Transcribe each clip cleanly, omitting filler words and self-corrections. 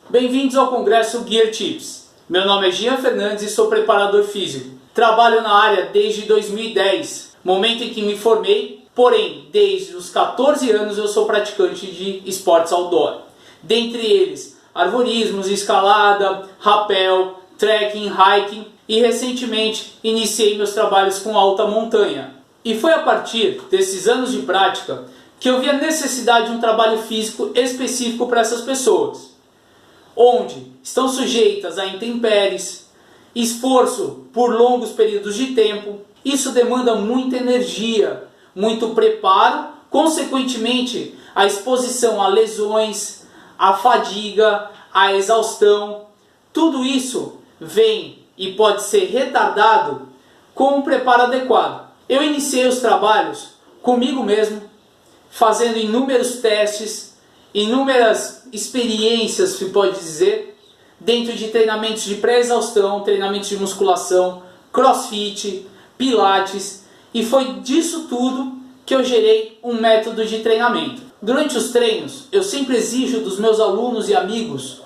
Bem-vindos ao Congresso Gear Tips. Meu nome é Gian Fernandes e sou preparador físico. Trabalho na área desde 2010, momento em que me formei, porém, desde os 14 anos eu sou praticante de esportes outdoor. Dentre eles, arvorismos, escalada, rapel, trekking, hiking e recentemente iniciei meus trabalhos com alta montanha. E foi a partir desses anos de prática que eu vi a necessidade de um trabalho físico específico para essas pessoas, onde estão sujeitas a intempéries, esforço por longos períodos de tempo. Isso demanda muita energia, muito preparo, consequentemente a exposição a lesões, a fadiga, a exaustão. Tudo isso vem e pode ser retardado com um preparo adequado. Eu iniciei os trabalhos comigo mesmo, fazendo inúmeros testes, inúmeras experiências, se pode dizer, dentro de treinamentos de pré-exaustão, treinamentos de musculação, crossfit, pilates, e foi disso tudo que eu gerei um método de treinamento. Durante os treinos, eu sempre exijo dos meus alunos e amigos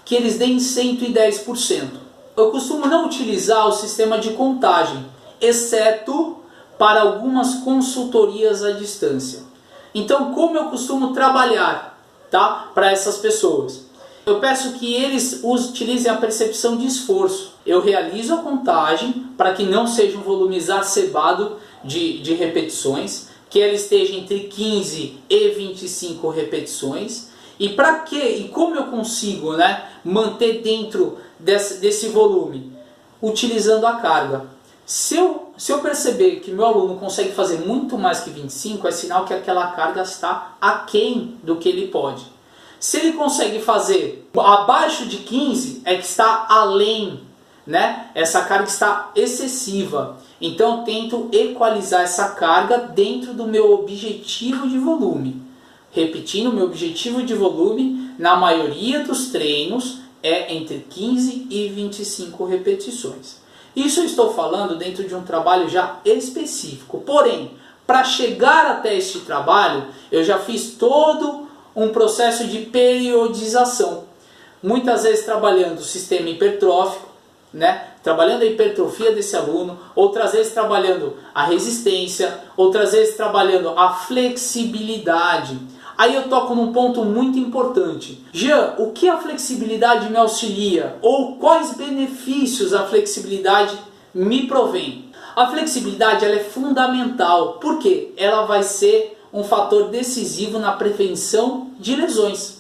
que eles deem 110%. Eu costumo não utilizar o sistema de contagem, exceto para algumas consultorias à distância. Então, como eu costumo trabalhar, tá, para essas pessoas? Eu peço que eles utilizem a percepção de esforço. Eu realizo a contagem para que não seja um volume exacerbado de repetições, que ela esteja entre 15 e 25 repetições. E para que e como eu consigo, manter dentro desse volume? Utilizando a carga. Se eu perceber que meu aluno consegue fazer muito mais que 25, é sinal que aquela carga está aquém do que ele pode. Se ele consegue fazer abaixo de 15, é que está além, Essa carga está excessiva. Então eu tento equalizar essa carga dentro do meu objetivo de volume. Repetindo, meu objetivo de volume, na maioria dos treinos, é entre 15 e 25 repetições. Isso eu estou falando dentro de um trabalho já específico. Porém, para chegar até este trabalho, eu já fiz todo um processo de periodização. Muitas vezes trabalhando o sistema hipertrófico, trabalhando a hipertrofia desse aluno, outras vezes trabalhando a resistência, outras vezes trabalhando a flexibilidade. Aí eu toco num ponto muito importante. Jean, o que a flexibilidade me auxilia? Ou quais benefícios a flexibilidade me provém? A flexibilidade ela é fundamental, porque ela vai ser um fator decisivo na prevenção de lesões.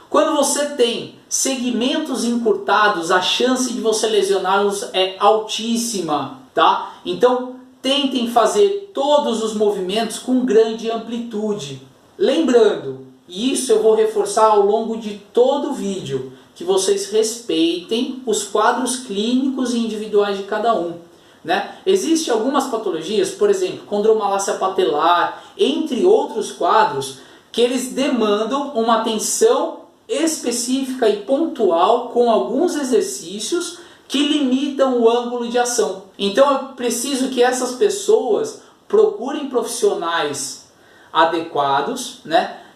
Quando você tem segmentos encurtados, a chance de você lesioná-los é altíssima, tá? Então, tentem fazer todos os movimentos com grande amplitude. Lembrando, e isso eu vou reforçar ao longo de todo o vídeo, que vocês respeitem os quadros clínicos e individuais de cada um. Existem algumas patologias, por exemplo, condromalácia patelar, entre outros quadros, que eles demandam uma atenção específica e pontual com alguns exercícios que limitam o ângulo de ação. Então eu preciso que essas pessoas procurem profissionais adequados,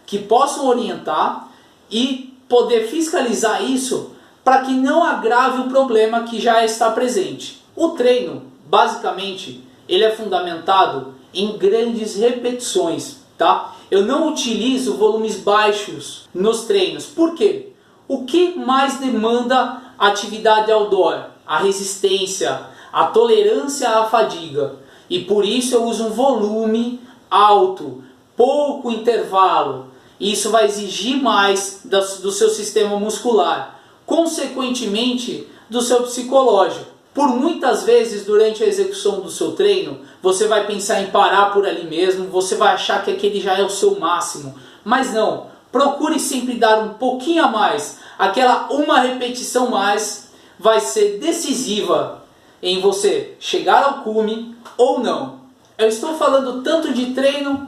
que possam orientar e poder fiscalizar isso para que não agrave o problema que já está presente. O treino, basicamente, ele é fundamentado em grandes repetições, tá? Eu não utilizo volumes baixos nos treinos. Por quê? O que mais demanda atividade outdoor? A resistência, a tolerância à fadiga. E por isso eu uso um volume alto, pouco intervalo. Isso vai exigir mais do seu sistema muscular, consequentemente do seu psicológico. Por muitas vezes durante a execução do seu treino, você vai pensar em parar por ali mesmo, você vai achar que aquele já é o seu máximo. Mas não, procure sempre dar um pouquinho a mais. Aquela uma repetição mais vai ser decisiva em você chegar ao cume ou não. Eu estou falando tanto de treino.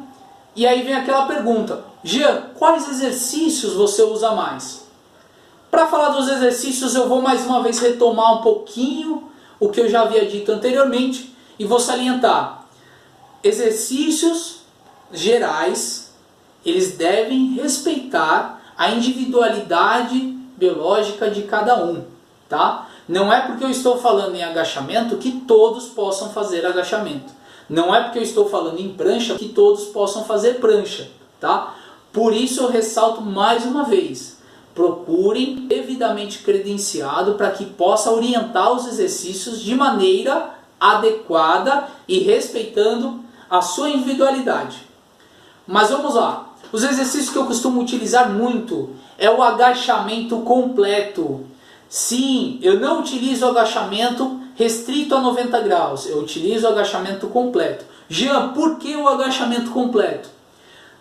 E aí vem aquela pergunta, Jean, quais exercícios você usa mais? Para falar dos exercícios eu vou mais uma vez retomar um pouquinho o que eu já havia dito anteriormente e vou salientar. Exercícios gerais, eles devem respeitar a individualidade biológica de cada um, tá? Não é porque eu estou falando em agachamento que todos possam fazer agachamento. Não é porque eu estou falando em prancha que todos possam fazer prancha, tá? Por isso eu ressalto mais uma vez, procurem devidamente credenciado para que possa orientar os exercícios de maneira adequada e respeitando a sua individualidade. Mas vamos lá. Os exercícios que eu costumo utilizar muito é o agachamento completo. Sim, eu não utilizo o agachamento restrito a 90 graus. Eu utilizo o agachamento completo. Jean, por que o agachamento completo?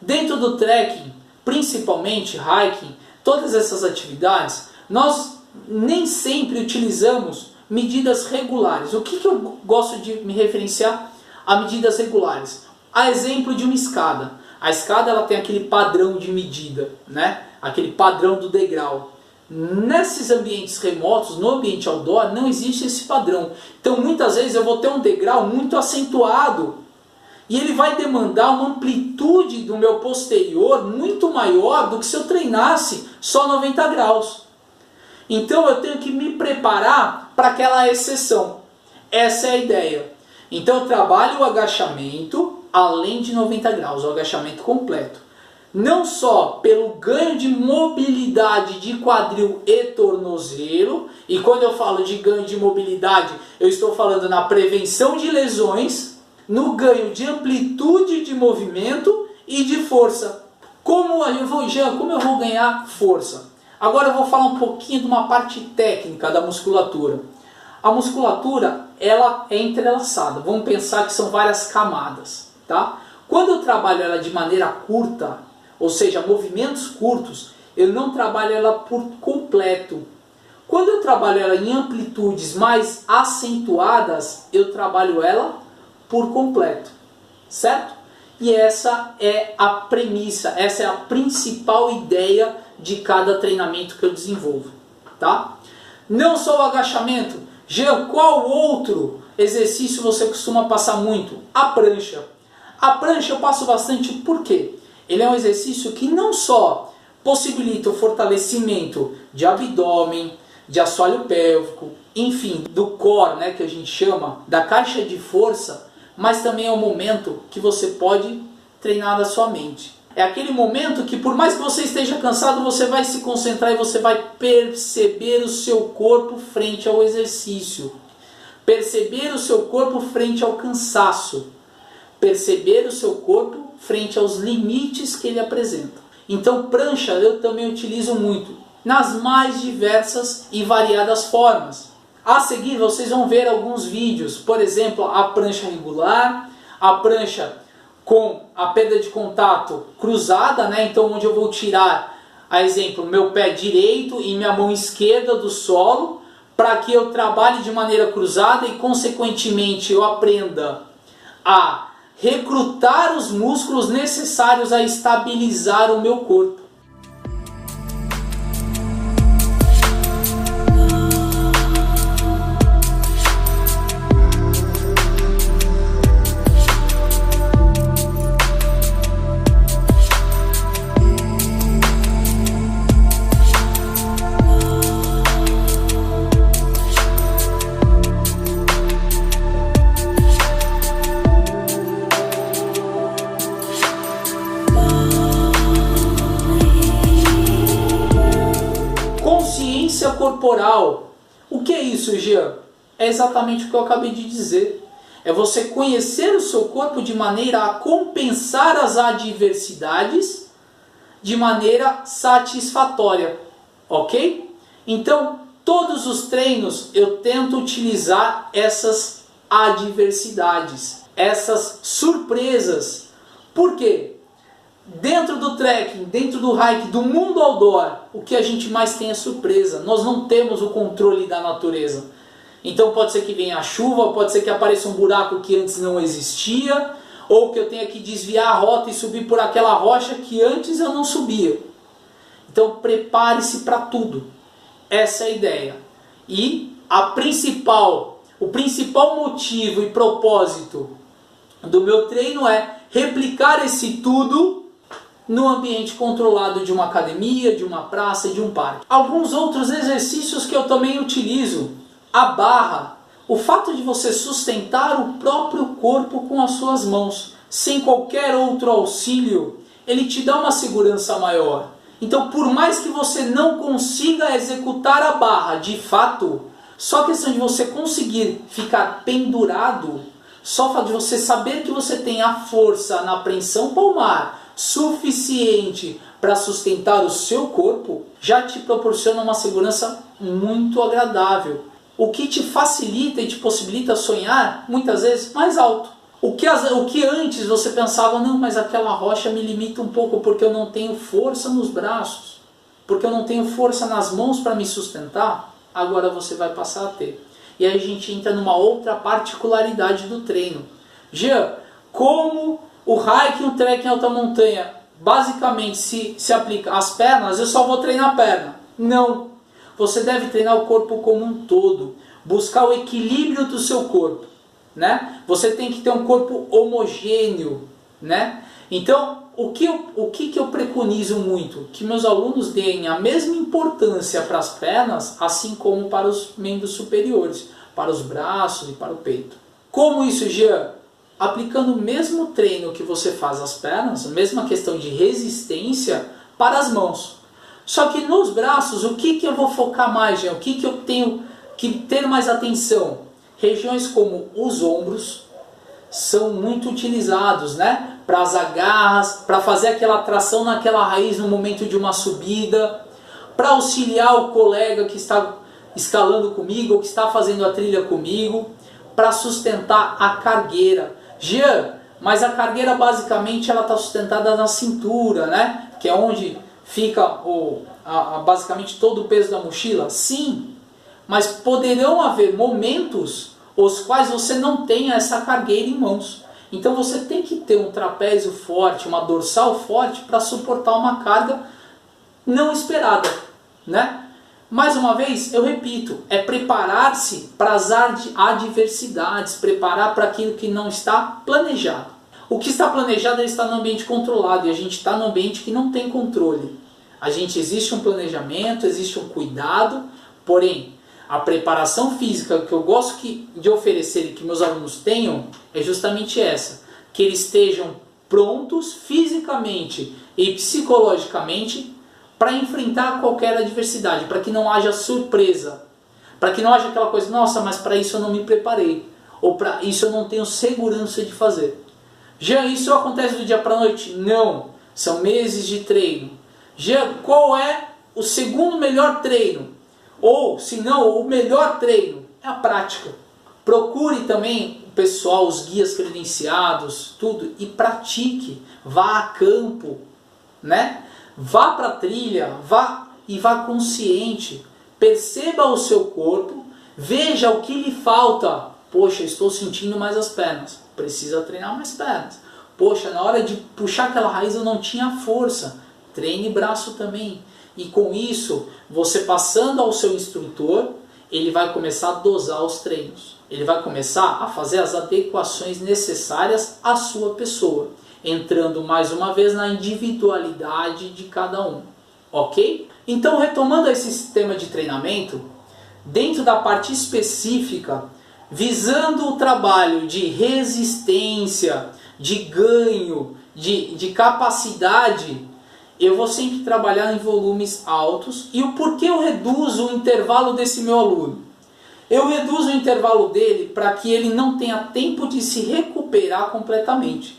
Dentro do trekking, principalmente hiking, todas essas atividades, nós nem sempre utilizamos medidas regulares. O que eu gosto de me referenciar a medidas regulares? A exemplo de uma escada. A escada ela tem aquele padrão de medida, né? Aquele padrão do degrau. Nesses ambientes remotos, no ambiente outdoor, não existe esse padrão. Então muitas vezes eu vou ter um degrau muito acentuado e ele vai demandar uma amplitude do meu posterior muito maior do que se eu treinasse só 90 graus. Então eu tenho que me preparar para aquela exceção. Essa é a ideia. Então eu trabalho o agachamento além de 90 graus, o agachamento completo. Não só pelo ganho de mobilidade de quadril e tornozelo, e quando eu falo de ganho de mobilidade, eu estou falando na prevenção de lesões, no ganho de amplitude de movimento e de força. Como eu vou ganhar força? Agora eu vou falar um pouquinho de uma parte técnica da musculatura. A musculatura ela é entrelaçada, vamos pensar que são várias camadas, tá? Quando eu trabalho ela de maneira curta, ou seja, movimentos curtos, eu não trabalho ela por completo. Quando eu trabalho ela em amplitudes mais acentuadas, eu trabalho ela por completo, certo? E essa é a premissa, essa é a principal ideia de cada treinamento que eu desenvolvo, tá? Não só o agachamento. Jean, qual outro exercício você costuma passar muito? A prancha. A prancha eu passo bastante, por quê? Ele é um exercício que não só possibilita o fortalecimento de abdômen, de assoalho pélvico, enfim, do core, né, que a gente chama, da caixa de força, mas também é um momento que você pode treinar na sua mente. É aquele momento que por mais que você esteja cansado, você vai se concentrar e você vai perceber o seu corpo frente ao exercício. Perceber o seu corpo frente ao cansaço. Perceber o seu corpo frente aos limites que ele apresenta. Então prancha eu também utilizo muito, nas mais diversas e variadas formas. A seguir vocês vão ver alguns vídeos, por exemplo, a prancha regular, a prancha com a perda de contato cruzada, né? Então onde eu vou tirar, a exemplo, meu pé direito e minha mão esquerda do solo, para que eu trabalhe de maneira cruzada e consequentemente eu aprenda a recrutar os músculos necessários a estabilizar o meu corpo. Consciência corporal. O que é isso, Jean? É exatamente o que eu acabei de dizer. É você conhecer o seu corpo de maneira a compensar as adversidades de maneira satisfatória. Ok? Então, todos os treinos eu tento utilizar essas adversidades, essas surpresas. Por quê? Dentro do trekking, dentro do hike, do mundo outdoor, o que a gente mais tem é surpresa. Nós não temos o controle da natureza. Então pode ser que venha a chuva, pode ser que apareça um buraco que antes não existia, ou que eu tenha que desviar a rota e subir por aquela rocha que antes eu não subia. Então prepare-se para tudo. Essa é a ideia. E o principal motivo e propósito do meu treino é replicar esse tudo no ambiente controlado de uma academia, de uma praça e de um parque. Alguns outros exercícios que eu também utilizo, a barra, o fato de você sustentar o próprio corpo com as suas mãos, sem qualquer outro auxílio, ele te dá uma segurança maior. Então, por mais que você não consiga executar a barra de fato, só a questão de você conseguir ficar pendurado, só o fato de você saber que você tem a força na preensão palmar suficiente para sustentar o seu corpo, já te proporciona uma segurança muito agradável. O que te facilita e te possibilita sonhar, muitas vezes, mais alto. O que antes você pensava, não, mas aquela rocha me limita um pouco porque eu não tenho força nos braços, porque eu não tenho força nas mãos para me sustentar, agora você vai passar a ter. E aí a gente entra numa outra particularidade do treino. Jean, como o hiking e o trekking em alta montanha basicamente se aplica às pernas, eu só vou treinar a perna. Não. Você deve treinar o corpo como um todo. Buscar o equilíbrio do seu corpo, né? Você tem que ter um corpo homogêneo, né? Então, o que eu preconizo muito? Que meus alunos deem a mesma importância para as pernas, assim como para os membros superiores, para os braços e para o peito. Como isso, Jean? Aplicando o mesmo treino que você faz às pernas, a mesma questão de resistência para as mãos. Só que nos braços, o que eu vou focar mais, Jean? O que eu tenho que ter mais atenção? Regiões como os ombros são muito utilizados, né? Para as agarras, para fazer aquela tração naquela raiz no momento de uma subida, para auxiliar o colega que está escalando comigo ou que está fazendo a trilha comigo, para sustentar a cargueira. Jean, mas a cargueira basicamente ela está sustentada na cintura, né? Que é onde fica basicamente todo o peso da mochila? Sim, mas poderão haver momentos os quais você não tenha essa cargueira em mãos. Então você tem que ter um trapézio forte, uma dorsal forte para suportar uma carga não esperada, né? Mais uma vez, eu repito, é preparar-se para as adversidades, preparar para aquilo que não está planejado. O que está planejado está no ambiente controlado e a gente está no ambiente que não tem controle. Existe um planejamento, existe um cuidado, porém, a preparação física que eu gosto de oferecer e que meus alunos tenham é justamente essa, que eles estejam prontos fisicamente e psicologicamente para enfrentar qualquer adversidade, para que não haja surpresa, para que não haja aquela coisa, nossa, mas para isso eu não me preparei, ou para isso eu não tenho segurança de fazer. Jean, isso acontece do dia para a noite? Não, são meses de treino. Jean, qual é o segundo melhor treino? Ou, se não, o melhor treino é a prática. Procure também o pessoal, os guias credenciados, tudo, e pratique. Vá a campo, né? Vá para a trilha, vá consciente. Perceba o seu corpo, veja o que lhe falta. Poxa, estou sentindo mais as pernas. Precisa treinar mais pernas. Poxa, na hora de puxar aquela raiz eu não tinha força. Treine braço também. E com isso, você passando ao seu instrutor, ele vai começar a dosar os treinos. Ele vai começar a fazer as adequações necessárias à sua pessoa, entrando mais uma vez na individualidade de cada um. Ok? Então, retomando esse sistema de treinamento, dentro da parte específica, visando o trabalho de resistência, de ganho, de capacidade, eu vou sempre trabalhar em volumes altos. E o porquê eu reduzo o intervalo desse meu aluno? Eu reduzo o intervalo dele para que ele não tenha tempo de se recuperar completamente.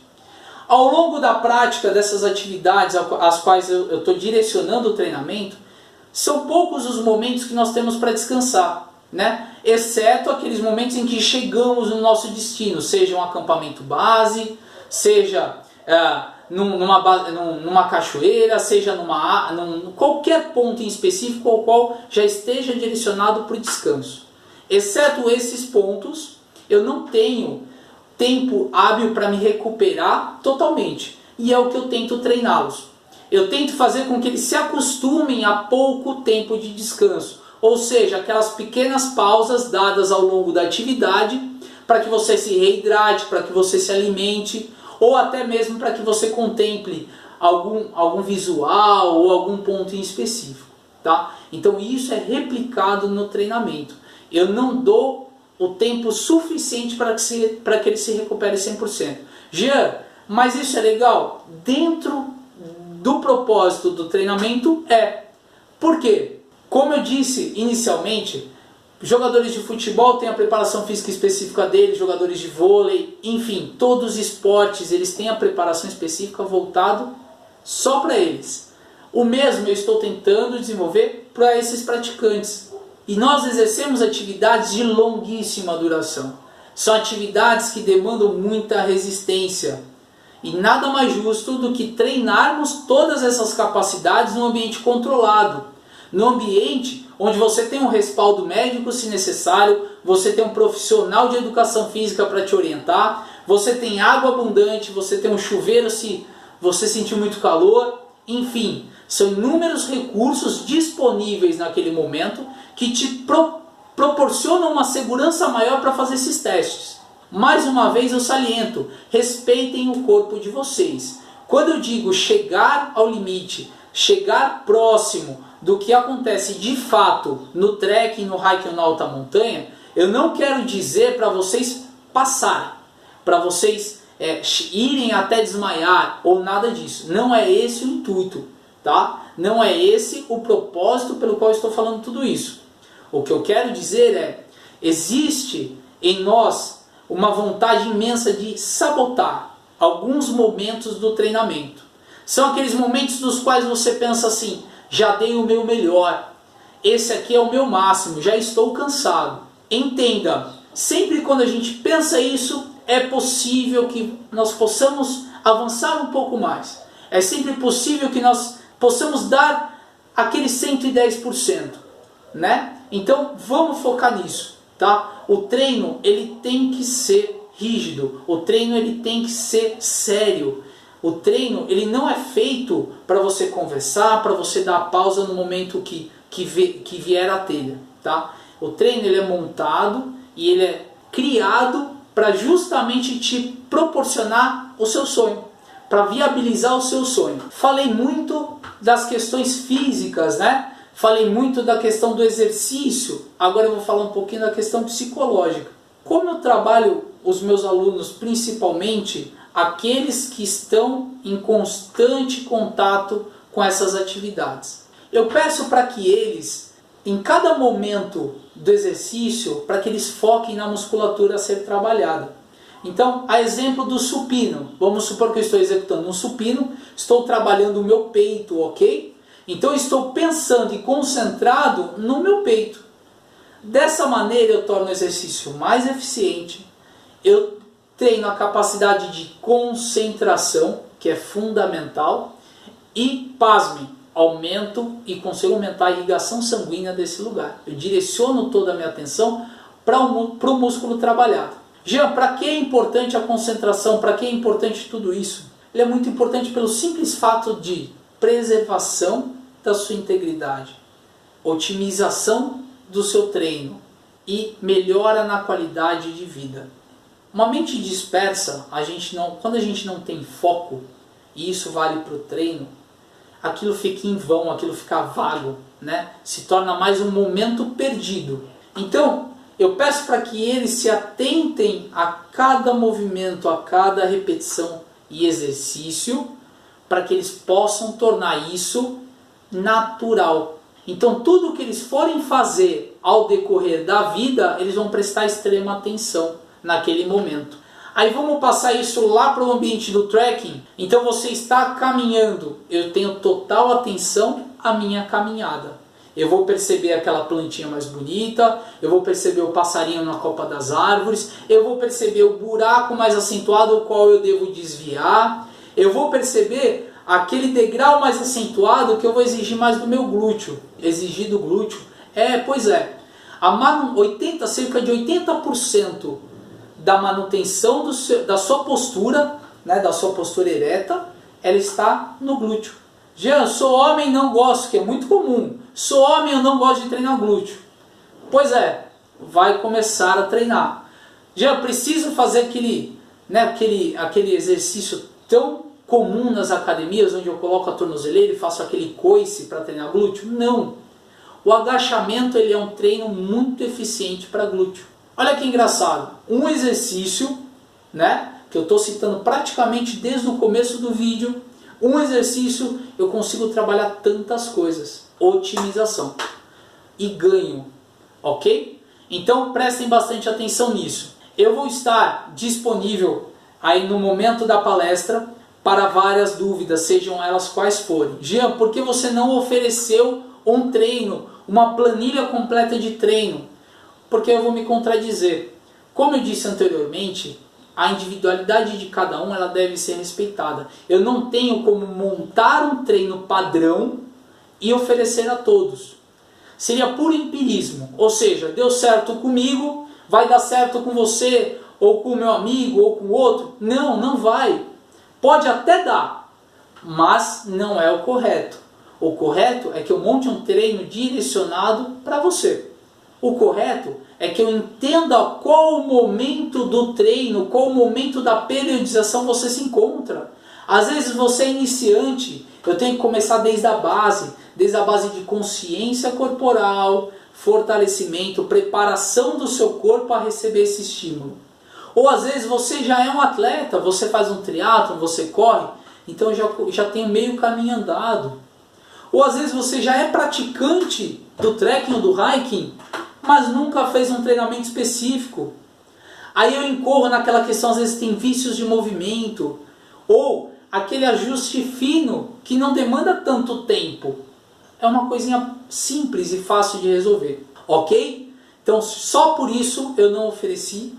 Ao longo da prática dessas atividades às quais eu estou direcionando o treinamento, são poucos os momentos que nós temos para descansar, né? Exceto aqueles momentos em que chegamos no nosso destino, seja um acampamento base, seja numa cachoeira, seja qualquer ponto em específico ao qual já esteja direcionado para o descanso. Exceto esses pontos, eu não tenho tempo hábil para me recuperar totalmente. E é o que eu tento treiná-los. Eu tento fazer com que eles se acostumem a pouco tempo de descanso. Ou seja, aquelas pequenas pausas dadas ao longo da atividade para que você se reidrate, para que você se alimente, ou até mesmo para que você contemple algum visual ou algum ponto em específico, tá? Então isso é replicado no treinamento. Eu não dou o tempo suficiente para que ele se recupere 100%. Jean, mas isso é legal? Dentro do propósito do treinamento é. Por quê? Como eu disse inicialmente, jogadores de futebol têm a preparação física específica deles, jogadores de vôlei, enfim, todos os esportes eles têm a preparação específica voltado só para eles. O mesmo eu estou tentando desenvolver para esses praticantes. E nós exercemos atividades de longuíssima duração. São atividades que demandam muita resistência. E nada mais justo do que treinarmos todas essas capacidades num ambiente controlado. Num ambiente onde você tem um respaldo médico se necessário, você tem um profissional de educação física para te orientar, você tem água abundante, você tem um chuveiro se você sentir muito calor, enfim, são inúmeros recursos disponíveis naquele momento que te proporcionam uma segurança maior para fazer esses testes. Mais uma vez eu saliento, respeitem o corpo de vocês. Quando eu digo chegar ao limite, chegar próximo do que acontece de fato no trekking, no hiking, na alta montanha, eu não quero dizer para vocês passar, para vocês irem até desmaiar ou nada disso. Não é esse o intuito, tá? Não é esse o propósito pelo qual eu estou falando tudo isso. O que eu quero dizer é, existe em nós uma vontade imensa de sabotar alguns momentos do treinamento. São aqueles momentos dos quais você pensa assim, já dei o meu melhor, esse aqui é o meu máximo, já estou cansado. Entenda, sempre quando a gente pensa isso, é possível que nós possamos avançar um pouco mais. É sempre possível que nós possamos dar aquele 110%, né? Então vamos focar nisso, tá? O treino ele tem que ser rígido, o treino ele tem que ser sério. O treino ele não é feito para você conversar, para você dar pausa no momento que vier a telha, tá? O treino ele é montado e ele é criado para justamente te proporcionar o seu sonho, para viabilizar o seu sonho. Falei muito das questões físicas, né? Falei muito da questão do exercício, agora eu vou falar um pouquinho da questão psicológica. Como eu trabalho os meus alunos, principalmente aqueles que estão em constante contato com essas atividades, eu peço para que eles, em cada momento do exercício, para que eles foquem na musculatura a ser trabalhada. Então, a exemplo do supino, vamos supor que eu estou executando um supino, estou trabalhando o meu peito, ok? Então, eu estou pensando e concentrado no meu peito. Dessa maneira, eu torno o exercício mais eficiente, eu treino a capacidade de concentração, que é fundamental, e, pasme, aumento e consigo aumentar a irrigação sanguínea desse lugar. Eu direciono toda a minha atenção para o músculo trabalhado. Jean, para que é importante a concentração? Para que é importante tudo isso? Ele é muito importante pelo simples fato de preservação da sua integridade, otimização do seu treino e melhora na qualidade de vida. Uma mente dispersa, quando a gente não tem foco, e isso vale para o treino, aquilo fica em vão, aquilo fica vago, né? Se torna mais um momento perdido. Então, eu peço para que eles se atentem a cada movimento, a cada repetição e exercício, para que eles possam tornar isso natural. Então, tudo que eles forem fazer ao decorrer da vida, eles vão prestar extrema atenção naquele momento. Aí vamos passar isso lá para o ambiente do trekking. Então você está caminhando, eu tenho total atenção à minha caminhada. Eu vou perceber aquela plantinha mais bonita, eu vou perceber o passarinho na copa das árvores, eu vou perceber o buraco mais acentuado o qual eu devo desviar, eu vou perceber aquele degrau mais acentuado que eu vou exigir mais do meu glúteo. Exigir do glúteo? Pois é. Cerca de 80% da manutenção da sua postura, né, da sua postura ereta, ela está no glúteo. Jean, sou homem e não gosto, que é muito comum. Sou homem e eu não gosto de treinar glúteo. Pois é, vai começar a treinar. Jean, preciso fazer aquele exercício tão comum nas academias, onde eu coloco a tornozeleira e faço aquele coice para treinar glúteo. Não. O agachamento ele é um treino muito eficiente para glúteo. Olha que engraçado. Um exercício, né, que eu estou citando praticamente desde o começo do vídeo, um exercício eu consigo trabalhar tantas coisas. Otimização. E ganho. Ok? Então prestem bastante atenção nisso. Eu vou estar disponível aí no momento da palestra para várias dúvidas, sejam elas quais forem. Jean, por que você não ofereceu um treino, uma planilha completa de treino? Porque eu vou me contradizer. Como eu disse anteriormente, a individualidade de cada um ela deve ser respeitada. Eu não tenho como montar um treino padrão e oferecer a todos. Seria puro empirismo, ou seja, deu certo comigo, vai dar certo com você, ou com o meu amigo, ou com o outro. Não, não vai. Pode até dar, mas não é o correto. O correto é que eu monte um treino direcionado para você. O correto é que eu entenda qual o momento do treino, qual o momento da periodização você se encontra. Às vezes você é iniciante, eu tenho que começar desde a base de consciência corporal, fortalecimento, preparação do seu corpo a receber esse estímulo. Ou às vezes você já é um atleta, você faz um triatlon, você corre, então já tem meio caminho andado. Ou às vezes você já é praticante do trekking ou do hiking, mas nunca fez um treinamento específico. Aí eu incorro naquela questão, às vezes tem vícios de movimento, ou aquele ajuste fino que não demanda tanto tempo. É uma coisinha simples e fácil de resolver, ok? Então só por isso eu não ofereci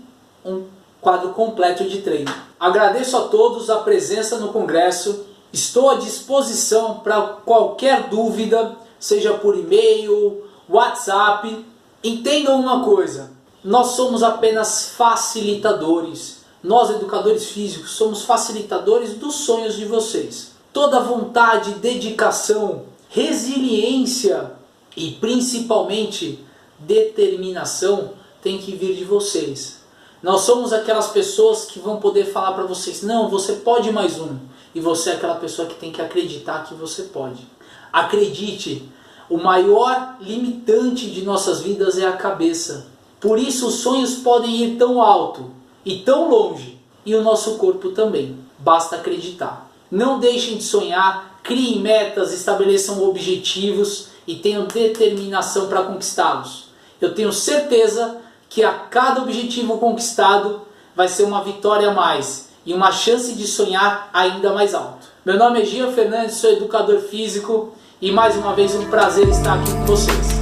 um quadro completo de treino. Agradeço a todos a presença no congresso. Estou à disposição para qualquer dúvida, seja por e-mail, WhatsApp. Entendam uma coisa, nós somos apenas facilitadores. Nós, educadores físicos, somos facilitadores dos sonhos de vocês. Toda vontade, dedicação, resiliência e principalmente determinação tem que vir de vocês. Nós somos aquelas pessoas que vão poder falar para vocês, não, você pode mais um. E você é aquela pessoa que tem que acreditar que você pode. Acredite, o maior limitante de nossas vidas é a cabeça. Por isso os sonhos podem ir tão alto e tão longe. E o nosso corpo também. Basta acreditar. Não deixem de sonhar, criem metas, estabeleçam objetivos e tenham determinação para conquistá-los. Eu tenho certeza que a cada objetivo conquistado vai ser uma vitória a mais e uma chance de sonhar ainda mais alto. Meu nome é Jean Fernandes, sou educador físico e mais uma vez um prazer estar aqui com vocês.